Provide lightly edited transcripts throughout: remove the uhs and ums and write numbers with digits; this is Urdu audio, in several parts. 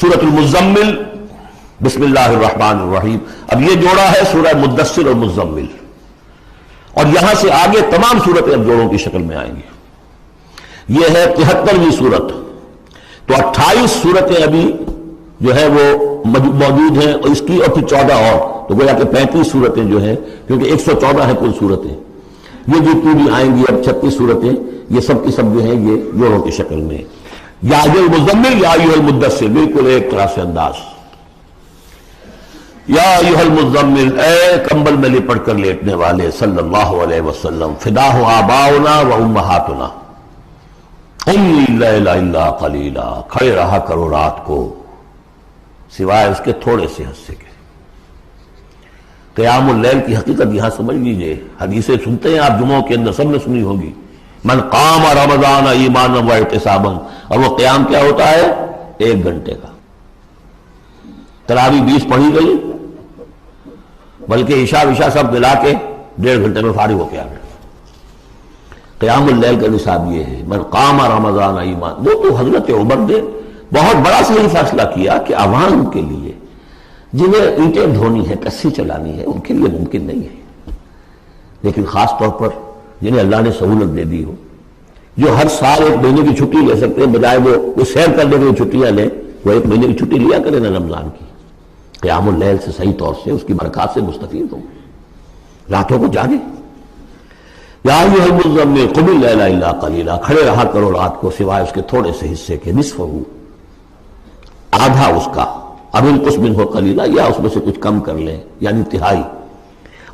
سورۃ المزمل، بسم اللہ الرحمن الرحیم. اب یہ جوڑا ہے سورہ مدثر اور مزمل، اور یہاں سے آگے تمام صورتیں اب جوڑوں کی شکل میں آئیں گی. یہ ہے 73ویں صورت. تو 28 صورتیں ابھی جو ہے وہ موجود ہیں، اور اس کی اور پھر 14 اور، تو گویا کہ 35 صورتیں جو ہیں، کیونکہ 114 ہے کل صورتیں. یہ جتنی بھی آئیں گی اب 36 صورتیں، یہ سب کی سب جو ہیں یہ جوڑوں کی شکل میں. یا ایھا المزمل یا ایھا المدثر، بالکل ایک طرح سے انداز. یا ایھا المزمل، اے کمبل میں لپٹ کر لیٹنے والے، صلی اللہ علیہ وسلم. فداہ آباؤنا و امہاتنا، قم اللیل الا قلیلا، کھڑے رہا کرو رات کو سوائے اس کے تھوڑے سے حصے کے. قیام اللیل کی حقیقت یہاں سمجھ لیجئے. حدیثیں سنتے ہیں آپ جمعوں کے اندر، سب نے سنی ہوگی. من قام رمضان ایمانا و احتسابا، اور وہ قیام کیا ہوتا ہے؟ 1 گھنٹے کا. تراویح 20 پڑھی گئی، بلکہ عشاء سب ملا کے 1.5 گھنٹے میں فارغ ہو کے آ گئے. قیام اللیل کا نصاب یہ ہے. من قام رمضان ایمان، وہ تو حضرت عمر نے بہت بڑا صحیح فیصلہ کیا کہ عوام کے لیے جنہیں اینٹیں دھونی ہے، کسی چلانی ہے، ان کے لیے ممکن نہیں ہے. لیکن خاص طور پر جنہیں اللہ نے سہولت دے دی ہو، جو ہر سال 1 مہینے کی چھٹی لے سکتے ہیں، بجائے وہ سیر کرنے کے لیے چھٹیاں لیں، وہ 1 مہینے کی چھٹی لیا کریں نا رمضان کی. قیام اللیل سے صحیح طور سے اس کی برکات سے مستفید ہوں، راتوں کو جاگیں. یا ایھا المزمل قم اللیل الا قلیلا، کھڑے رہا کرو رات کو سوائے اس کے تھوڑے سے حصے کے. نصفہ، آدھا اس کا، اب انقص منہ قلیلا، یا اس میں سے کچھ کم کر لیں یعنی تہائی.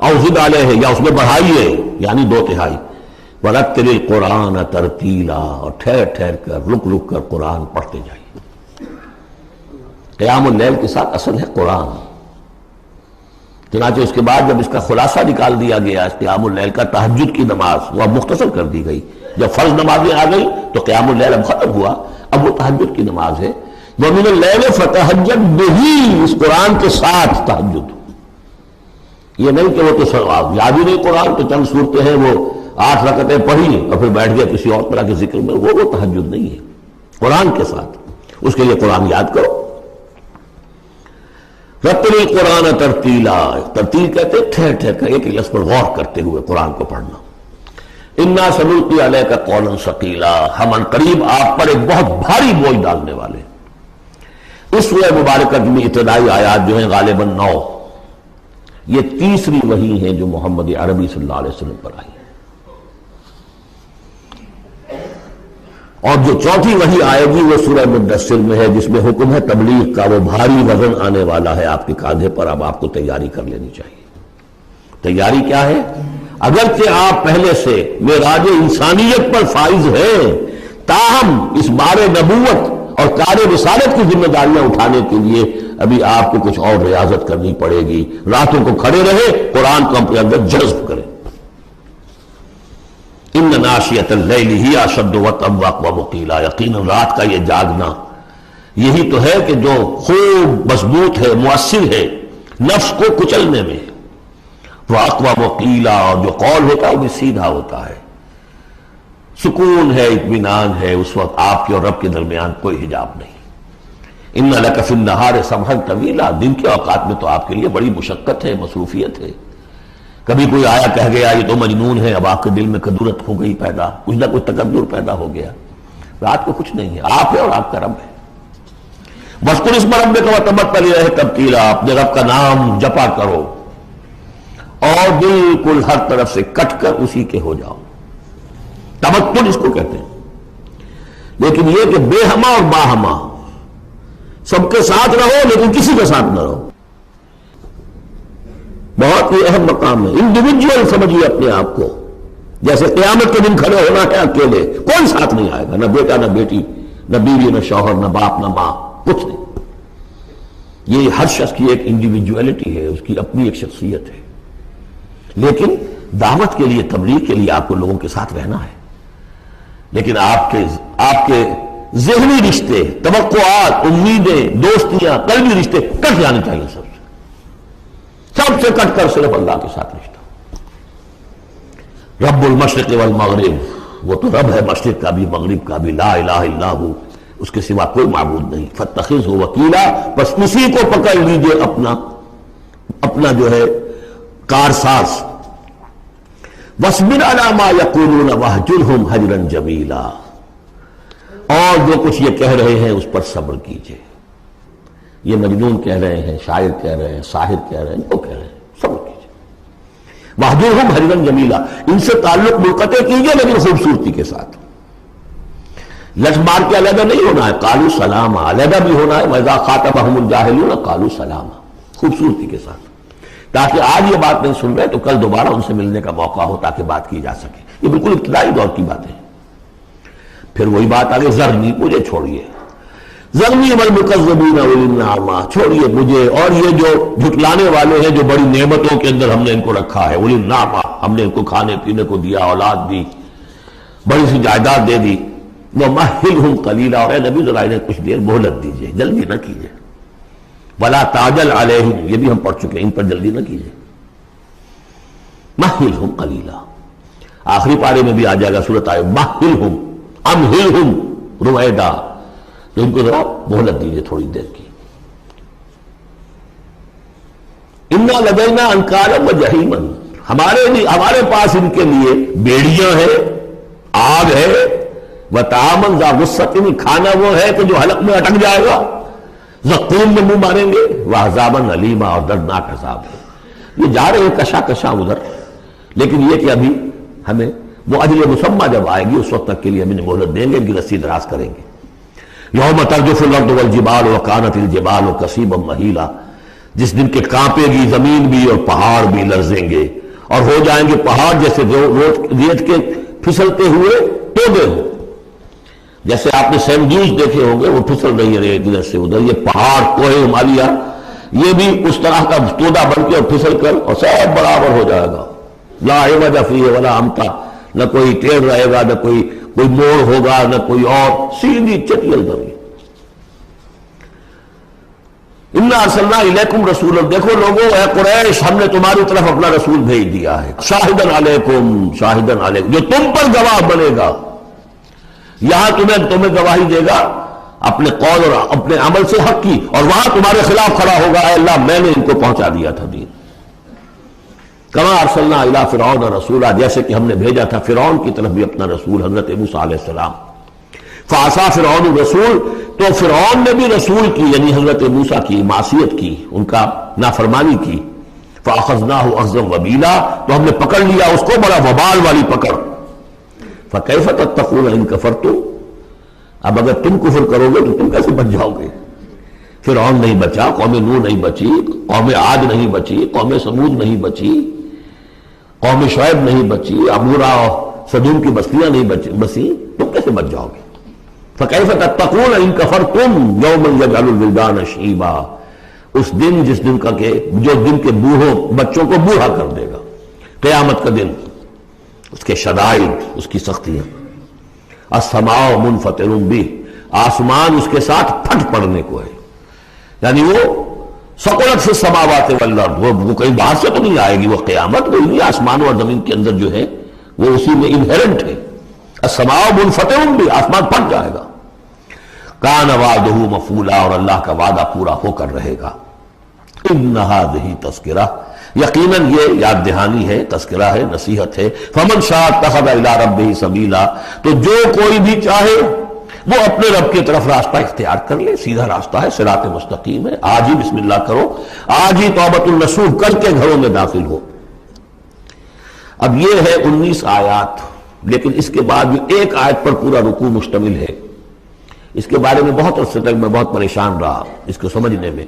او زد علیہ، یا اس میں بڑھائیے یعنی 2/3. ورتل القرآن ترتیلا، اور ٹھہر ٹھہر کر رک رک کر قرآن پڑھتے جائیے. قیام اللیل کے ساتھ اصل ہے قرآن. چنانچہ اس کے بعد جب اس کا خلاصہ نکال دیا گیا اس قیام اللیل کا، تہجد کی نماز وہ اب مختصر کر دی گئی. جب فرض نمازیں آ گئی تو قیام اللیل اب ختم ہوا، اب وہ تہجد کی نماز ہے. وَمِنَ اللَّيْلِ فَتَہجد بِهِ، اس قرآن کے ساتھ تہجد. یہ نہیں کہ وہ تو یاد ہی نہیں قرآن، تو چند صورتیں ہیں وہ 8 رکعتیں پڑھی اور پھر بیٹھ گئے کسی اور طرح کے ذکر میں، وہ تہجد نہیں ہے. قرآن کے ساتھ اس کے لیے قرآن یاد کرو. رتل القرآن ترتیلا، ترتیل کہتے ہیں ٹھہر ٹھہر کر ایک لفظ پر غور کرتے ہوئے قرآن کو پڑھنا. انا سنلقی علیک قولا ثقیلا، ہم عنقریب آپ پر ایک بہت بھاری بوجھ ڈالنے والے. اس سورہ مبارکہ میں ابتدائی آیات جو ہیں غالباً 9، یہ تیسری وحی ہے جو محمد عربی صلی اللہ علیہ وسلم پر آئی ہے. اور جو چوتھی وحی آئے گی وہ سورہ مدثر میں ہے، جس میں حکم ہے تبلیغ کا. وہ بھاری وزن آنے والا ہے آپ کے کاندھے پر، اب آپ کو تیاری کر لینی چاہیے. تیاری کیا ہے؟ اگرچہ آپ پہلے سے معراج انسانیت پر فائز ہیں، تاہم اس بار نبوت اور کار رسالت کی ذمہ داریاں اٹھانے کے لیے ابھی آپ کو کچھ اور ریاضت کرنی پڑے گی. راتوں کو کھڑے رہے، قرآن کو اپنے اندر جذب کریں. ان ناشیۃ اللیل ہی اشد وطئا واقوم قیلا، یقیناً رات کا یہ جاگنا یہی تو ہے کہ جو خوب مضبوط ہے، مؤثر ہے نفس کو کچلنے میں. واقوم قیلا، اور جو قول ہوتا ہے وہ بھی سیدھا ہوتا ہے. سکون ہے، اطمینان ہے، اس وقت آپ کے اور رب کے درمیان کوئی حجاب نہیں. ان لک فی النہار سبحا طویلا، دن کے اوقات میں تو آپ کے لیے بڑی مشقت ہے، مصروفیت ہے. کبھی کوئی آیا کہہ گیا یہ تو مجنون ہے، اب آپ کے دل میں کدورت ہو گئی پیدا، کچھ نہ کچھ تکبر پیدا ہو گیا. رات کو کچھ نہیں ہے، آپ ہے اور آپ کا رب ہے. واذکر اسم ربک وتبتل الیہ تبتیلا، اپنے رب کا نام جپا کرو اور بالکل ہر طرف سے کٹ کر اسی کے ہو جاؤ. تبتل اس کو کہتے ہیں. لیکن یہ کہ بے ہما اور باہما، سب کے ساتھ رہو لیکن کسی کے ساتھ نہ رہو، بہت ہی اہم مقام ہے. انڈیویجول سمجھیے اپنے آپ کو. جیسے قیامت کے دن کھڑے ہونا ہے اکیلے، کوئی ساتھ نہیں آئے گا، نہ بیٹا نہ بیٹی، نہ بیوی نہ شوہر، نہ باپ نہ ماں، کچھ نہیں. یہ ہر شخص کی ایک انڈیویجویلٹی ہے، اس کی اپنی ایک شخصیت ہے. لیکن دعوت کے لیے، تبلیغ کے لیے آپ کو لوگوں کے ساتھ رہنا ہے. لیکن آپ کے ذہنی رشتے، توقعات، امیدیں، دوستیاں، قلبی رشتے کٹ جانے چاہیے. سب سے کٹ کر صرف اللہ کے ساتھ رشتہ. رب المشرق والمغرب، وہ تو رب ہے مشرق کا بھی مغرب کا بھی. لا الہ الا ہو، اس کے سوا کوئی معبود نہیں. فاتخذہ وکیلا، بس اسی کو پکڑ لیجئے اپنا جو ہے کارساز. واصبر علی ما یقولون واہجرہم ہجرا جمیلا، اور جو کچھ یہ کہہ رہے ہیں اس پر صبر کیجئے. یہ مجنون کہہ رہے ہیں، شاعر کہہ رہے ہیں، ساحر کہہ رہے ہیں، وہ کہہ رہے ہیں، صبر کیجئے. واہجرہم ہجرا جمیلا، ان سے تعلق منقطع کیجئے لیکن خوبصورتی کے ساتھ. لٹ مار کے علیحدہ نہیں ہونا ہے، قالوا سلاما، علیحدہ بھی ہونا ہے. وَإِذَا خَاطَبَهُمُ الْجَاهِلُونَ قَالُوا سَلَامًا، خوبصورتی کے ساتھ، تاکہ آج یہ بات نہیں سن رہے تو کل دوبارہ ان سے ملنے کا موقع ہو تاکہ بات کی جا سکے. یہ بالکل ابتدائی دور کی باتیں ہیں. پھر وہی بات آگے، ذرنی، مجھے چھوڑیے، ذرنی والمکذبین اولی النعمہ، چھوڑیے مجھے اور یہ جو جھٹلانے والے ہیں جو بڑی نعمتوں کے اندر ہم نے ان کو رکھا ہے. اولی النعمہ، ہم نے ان کو کھانے پینے کو دیا، اولاد دی، بڑی سی جائیداد دے دی. وَمَهِّلْهُمْ قَلِيلًا، اور اے نبی ذرا انہیں کچھ دیر مہلت دیجیے، جلدی نہ کیجیے. وَلَا تَعْجَلْ عَلَيْهِمْ، یہ بھی ہم پڑھ چکے ہیں، ان پر جلدی نہ کیجیے. مَهِّلْهُمْ قَلِيلًا، آخری پارے میں بھی آ جائے گا سورۃ آئے مَهِّلْهُمْ أَمْهِلْهُمْ رُوَیدًا، تو ان کو ذرا مہلت دیجیے تھوڑی دیر کی. اِنَّا لَدَيْنَا أَنْكَالًا وَجَحِيمًا، ہمارے پاس ان کے لیے بیڑیاں ہیں، آگ ہے. وَطَعَامًا ذَا غُصَّةٍ، کھانا وہ ہے کہ جو حلق میں اٹک جائے گا، زقوم میں منہ ماریں گے. وَعَذَابًا أَلِيمًا، اور دردناک عذاب ہے. یہ جا رہے ہیں کشا کشا ادھر، لیکن یہ کہ ابھی ہمیں وہ اجل مسمى جب آئے گی اس وقت تک کے لیے ہم انہیں مہلت دیں گے، ان کی رسی دراز کریں گے. یوم ترجف الارض والجبال وکانت الجبال کثیبا مہیلا، جس دن کے کانپے گی زمین بھی اور پہاڑ بھی لرزیں گے، اور ہو جائیں گے پہاڑ جیسے ریت کے پھسلتے ہوئے ٹوڈے ہو. جیسے آپ نے سینڈ ڈیوز دیکھے ہوں گے، وہ پھسل رہی ہے ریت ادھر سے ادھر. یہ پہاڑ کوہ ہمالیہ یہ بھی اس طرح کا تودا بن کے اور پھسل کر اور سب برابر ہو جائے گا. لا عوج فیہ ولا امتا، نہ کوئی ٹیڑھ رہے گا، نہ کوئی موڑ ہوگا، نہ کوئی اور، سیدھی چٹیل زمین. انا ارسلنا الیکم رسولا، دیکھو لوگوں، اے قریش، ہم نے تمہاری طرف اپنا رسول بھیج دیا ہے. شاہدن علیکم، شاہدن علیکم، جو تم پر گواہ بنے گا. یہاں تمہیں گواہی دے گا اپنے قول اور اپنے عمل سے حق کی، اور وہاں تمہارے خلاف کھڑا ہوگا، اے اللہ میں نے ان کو پہنچا دیا تھا دین. کما ارسلنا الی فرعون رسولا، جیسے کہ ہم نے بھیجا تھا فرعون کی طرف بھی اپنا رسول حضرت موسیٰ علیہ السلام. فعصا فرعون الرسول، تو فرعون نے بھی رسول کی یعنی حضرت موسیٰ کی معصیت کی، ان کا نافرمانی کی. فاخذناہ اخذا وبیلا، تو ہم نے پکڑ لیا اس کو بڑا وبال والی پکڑ. فکیف تتقون ان کفرتم، اب اگر تم کفر کرو گے تو تم کیسے بچ جاؤ گے؟ فرعون نہیں بچا، قوم نوح نہیں بچی، قوم عاد نہیں بچی، قوم سمود نہیں بچی، قوم شعیب نہیں بچی، عمورہ اور سدوم کی بستیاں نہیں بسی، تم کیسے بچ جاؤ گے؟ فکیف تتقون ان کفرتم یوما یجعل الولدان شیبا، اس دن جس دن کا کہ جو دن کے بوڑھوں بچوں کو بوڑھا کر دے گا، قیامت کا دن، اس کے شدائد، اس کی سختیاں. السماء منفطر بہ، آسمان اس کے ساتھ پھٹ پڑنے کو ہے، یعنی وہ ثقلت فی السماوات والارض، وہ کہیں باہر سے تو نہیں آئے گی، وہ قیامت وہ انہی آسمان اور زمین کے اندر جو ہے وہ اسی میں انہیرنٹ ہے. السماء منفطر بہ، آسمان پھٹ جائے گا. کان وعدہ مفعولا، اور اللہ کا وعدہ پورا ہو کر رہے گا. ان ھذہ تذکرہ، یقیناً یہ یاد دہانی ہے، تذکرہ ہے، نصیحت ہے. فمن شاء اتخذ الی ربہ سبیلا، تو جو کوئی بھی چاہے وہ اپنے رب کی طرف راستہ اختیار کر لے، سیدھا راستہ ہے، صراط مستقیم ہے. آج ہی بسم اللہ کرو، آج ہی توبۃ النصوح کر کے گھروں میں داخل ہو. اب یہ ہے 19 آیات، لیکن اس کے بعد جو ایک آیت پر پورا رکوع مشتمل ہے، اس کے بارے میں بہت عرصے تک میں بہت پریشان رہا اس کو سمجھنے میں،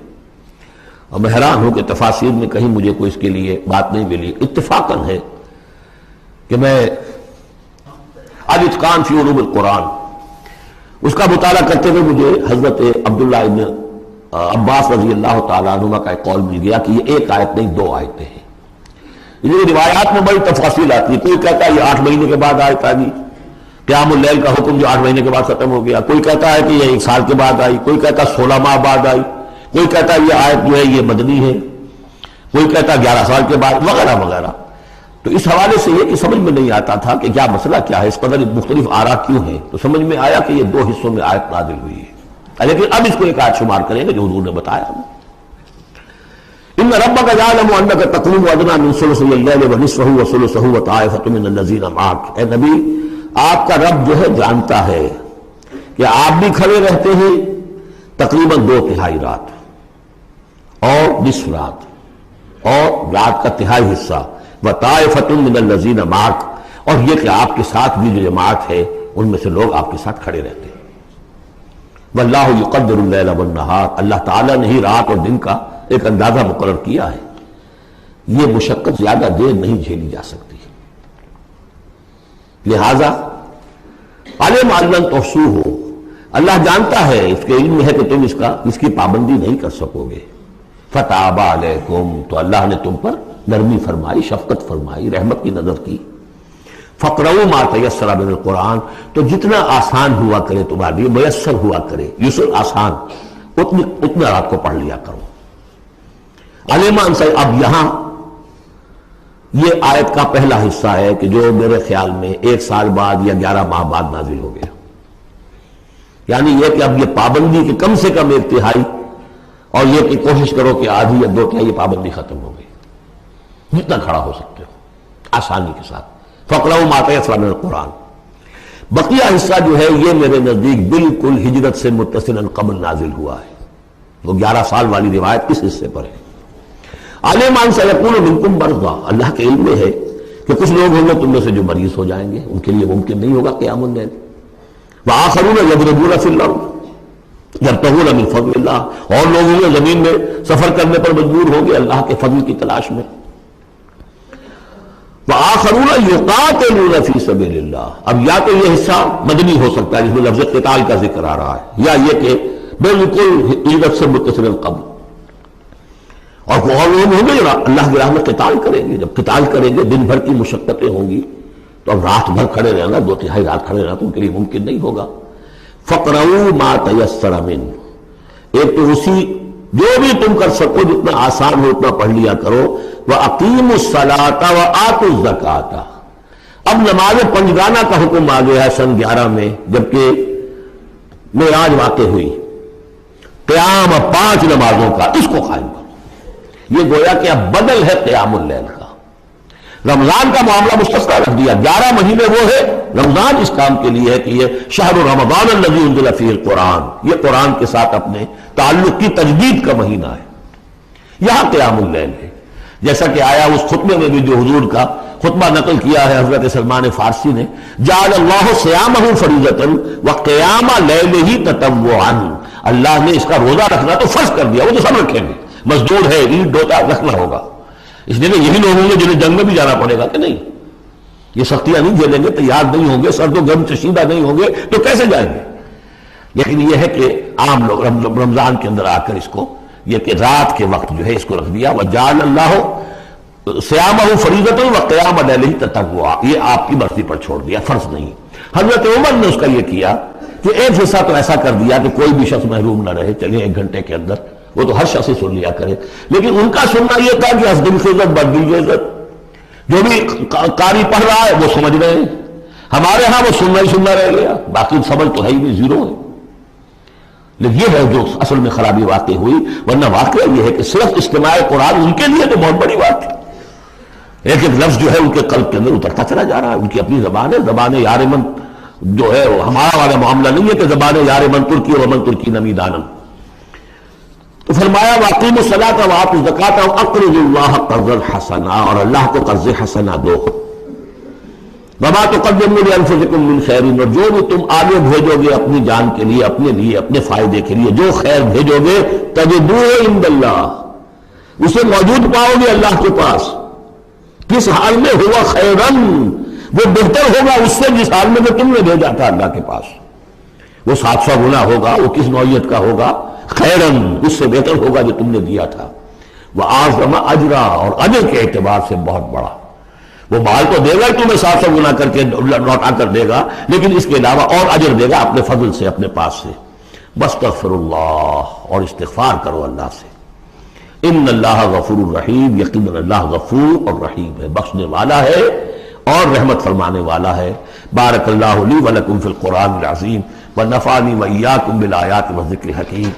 اور میں حیران ہوں کہ تفاسیر میں کہیں مجھے کوئی اس کے لیے بات نہیں ملی. اتفاقاً ہے کہ میں الاتقان فی علوم القرآن اس کا مطالعہ کرتے ہوئے مجھے حضرت عبداللہ ابن عباس رضی اللہ تعالیٰ عنہما کا ایک قول مل گیا کہ یہ ایک آیت نہیں 2 آیتیں ہیں. یہ روایات میں بڑی تفاصیل آتی ہے. کوئی کہتا ہے یہ 8 مہینے کے بعد آیت آ گئی، قیام اللیل کا حکم جو 8 مہینے کے بعد ختم ہو گیا. کوئی کہتا ہے کہ یہ 1 سال کے بعد آئی، کوئی کہتا ہے 16 ماہ بعد آئی، کوئی کہتا ہے یہ آیت جو ہے یہ مدنی ہے، کوئی کہتا ہے 11 سال کے بعد، وغیرہ وغیرہ. تو اس حوالے سے یہ کہ سمجھ میں نہیں آتا تھا کہ کیا مسئلہ کیا ہے، اس قدر مختلف آراء کیوں ہیں، تو سمجھ میں آیا کہ یہ 2 حصوں میں آیت نازل ہوئی ہے، لیکن اب اس کو ایک آیت شمار کریں گے جو حضور نے بتایا ہمیں۔ ان ربک یعلم انک تقوم ادنی من ثلث اللیل ونصفہ وثلثہ وطائفۃ من الذین معک، اے نبی آپ کا رب جو ہے جانتا ہے کہ آپ بھی کھڑے رہتے ہیں تقریباً 2/3 رات اور نصف رات اور رات کا تہائی حصہ، وطائفۃ من الذین معک، اور یہ کہ آپ کے ساتھ بھی جو جماعت ہے ان میں سے لوگ آپ کے ساتھ کھڑے رہتے ہیں۔ واللہ یقدر اللیل والنہار، اللہ تعالیٰ نے ہی رات اور دن کا ایک اندازہ مقرر کیا ہے، یہ مشقت زیادہ دیر نہیں جھیلی جا سکتی، لہذا علم ان لن تحصوہ، اللہ جانتا ہے، اس کے علم ہے کہ تم اس کی پابندی نہیں کر سکو گے۔ فتاب علیکم، تو اللہ نے تم پر نرمی فرمائی، شفقت فرمائی، رحمت کی نظر کی۔ فقرؤوا ما تیسر من القرآن، تو جتنا آسان ہوا کرے تمہارے لیے، میسر ہوا کرے، یسر آسان، اتنا رات کو پڑھ لیا کرو۔ علیمان سے اب یہاں یہ آیت کا پہلا حصہ ہے کہ جو میرے خیال میں 1 سال بعد یا 11 ماہ بعد نازل ہو گیا، یعنی یہ کہ اب یہ پابندی کہ کم سے کم 1/3 اور یہ کہ کوشش کرو کہ آدھی یا 2/3 یہ پابندی ختم ہو گئی، جتنا کھڑا ہو سکتے ہو آسانی کے ساتھ۔ فقرؤوا ما تیسر من القرآن، بقیہ حصہ جو ہے یہ میرے نزدیک بالکل ہجرت سے متصلاً قبل نازل ہوا ہے، وہ 11 سال والی روایت اس حصے پر ہے۔ علیمان سیکون منکم مرضی، اللہ کے علم میں ہے کہ کچھ لوگ ہوں گے تم میں سے جو مریض ہو جائیں گے، ان کے لیے ممکن نہیں ہوگا قیام اللیل۔ وآخرون یضربون فی الارض یبتغون من فضل اللہ، اور لوگ ہوں گے زمین میں سفر کرنے پر مجبور ہوں گے اللہ کے فضل کی تلاش میں۔ وآخرون یقاتلون فی سبیل اللہ، اب یا تو یہ حصہ مدنی ہو سکتا ہے جس میں لفظ قتال کا ذکر آ رہا ہے، یا یہ کہ بالکل ہجرت سے متصل قبل، اور لوگ ہوں گے جو اللہ کی راہ میں قتال کریں گے، جب قتال کریں گے دن بھر کی مشقتیں ہوں گی، تو اب رات بھر کھڑے رہنا، 2/3 رات کھڑے رہنا تو ان کے لیے ممکن نہیں ہوگا۔ فقرؤوا ما تیسر من، ایک تو اسی جو بھی تم کر سکو جتنا آسان ہو اتنا پڑھ لیا کرو۔ وَأَقِیمُوا الصَّلَاةَ وَآتُوا الزَّکَاةَ، اب نماز پنجگانہ کا حکم آ گیا ہے سن 11 میں، جبکہ معراج واقع ہوئی، قیام 5 نمازوں کا، اس کو قائم کرو۔ یہ گویا کہ اب بدل ہے قیام اللیل کا، رمضان کا معاملہ مستثنیٰ رکھ دیا، 11 مہینے وہ ہے، رمضان اس کام کے لیے ہے کہ یہ شہر رمضان الذی انزل فیہ القرآن، یہ قرآن کے ساتھ اپنے تعلق کی تجدید کا مہینہ ہے، یہاں قیام اللیل ہے۔ جیسا کہ آیا اس خطبے میں بھی جو حضور کا خطبہ نقل کیا ہے حضرت سلمان فارسی نے، جعل اللہ صیامہ فریضۃ وقیام لیلہ تطوعا، اللہ نے اس کا روزہ رکھنا تو فرض کر دیا، وہ تو سب رکھیں گے، مزدور ہے، عید ڈوٹا رکھنا ہوگا، اس لیے کہ یہی لوگ ہوں گے جنہیں جنگ میں بھی جانا پڑے گا کہ نہیں، یہ سختیاں نہیں جھیلیں گے، تیار نہیں ہوں گے، سرد و گرم چشیدہ نہیں ہوں گے تو کیسے جائیں گے۔ لیکن یہ ہے کہ عام لوگ رمضان کے اندر آ کر اس کو یہ کہ رات کے وقت جو ہے اس کو رکھ دیا، وجعل اللہ صیامہ فریضۃ وقیام لیلہ تطوعا، یہ آپ کی مرضی پر چھوڑ دیا، فرض نہیں۔ حضرت عمر نے اس کا یہ کیا کہ ایک حصہ تو ایسا کر دیا کہ کوئی بھی شخص محروم نہ رہے، چلے 1 گھنٹے کے اندر وہ تو ہر شخص ہی سن لیا کرے، لیکن ان کا سننا یہ تھا کہ حسب الخزت بد الجزت، جو بھی قاری پڑھ رہا ہے وہ سمجھ رہے ہیں، ہمارے ہاں وہ سننا ہی سننا رہ گیا، باقی سمجھ تو ہے ہی نہیں، زیرو ہے۔ لیکن یہ ہے جو اصل میں خرابی واقع ہوئی، ورنہ واقعہ یہ ہے کہ صرف استماع قرآن ان کے لیے تو بہت بڑی بات ہے، ایک ایک لفظ جو ہے ان کے قلب کے اندر اترتا چلا جا رہا ہے، ان کی اپنی زبان ہے، زبان یار من جو ہے وہ ہمارا والا معاملہ نہیں ہے کہ زبان یار من ترکی و من ترکی نمی دانم۔ تو فرمایا وَأَقِیمُوا الصَّلَاةَ وَآتُوا الزَّکَاةَ وَأَقْرِضُوا اللَّهَ قَرْضًا حَسَنًا، اور اللہ کو قرض حسنہ دو۔ وَمَا تُقَدِّمُوا لِأَنفُسِکُم مِّن خَیْرٍ، اور جو بھی تم آگے بھیجو گے اپنی جان کے لیے، اپنے فائدے کے لیے، جو خیر بھیجو گے تَجِدُوهُ عِندَ اللَّہ، اسے موجود پاؤ گے اللہ کے پاس، کس حال میں؟ ہوا خیرن، وہ بہتر ہوگا اس سے جس حال میں تم نے بھیجا تھا اللہ کے پاس، وہ 700 گنا ہوگا، وہ کس نوعیت کا ہوگا؟ خیرن، اس سے بہتر ہوگا جو تم نے دیا تھا۔ وَأَعْظَمَ أَجْرًا، اور اجر کے اعتبار سے بہت بڑا، وہ مال تو دے گا ہی تمہیں 700 گنا کر کے لوٹا کر دے گا، لیکن اس کے علاوہ اور اجر دے گا اپنے فضل سے، اپنے پاس سے۔ بستغفر اللہ، اور استغفار کرو اللہ سے، ان اللہ غفور الرحیم، یقیناً اللہ غفور اور رحیم ہے، بخشنے والا ہے اور رحمت فرمانے والا ہے۔ بارک اللہ لی ولکم فی القرآن العظیم ونفعنی وإیاکم بالآیات والذکر الحکیم۔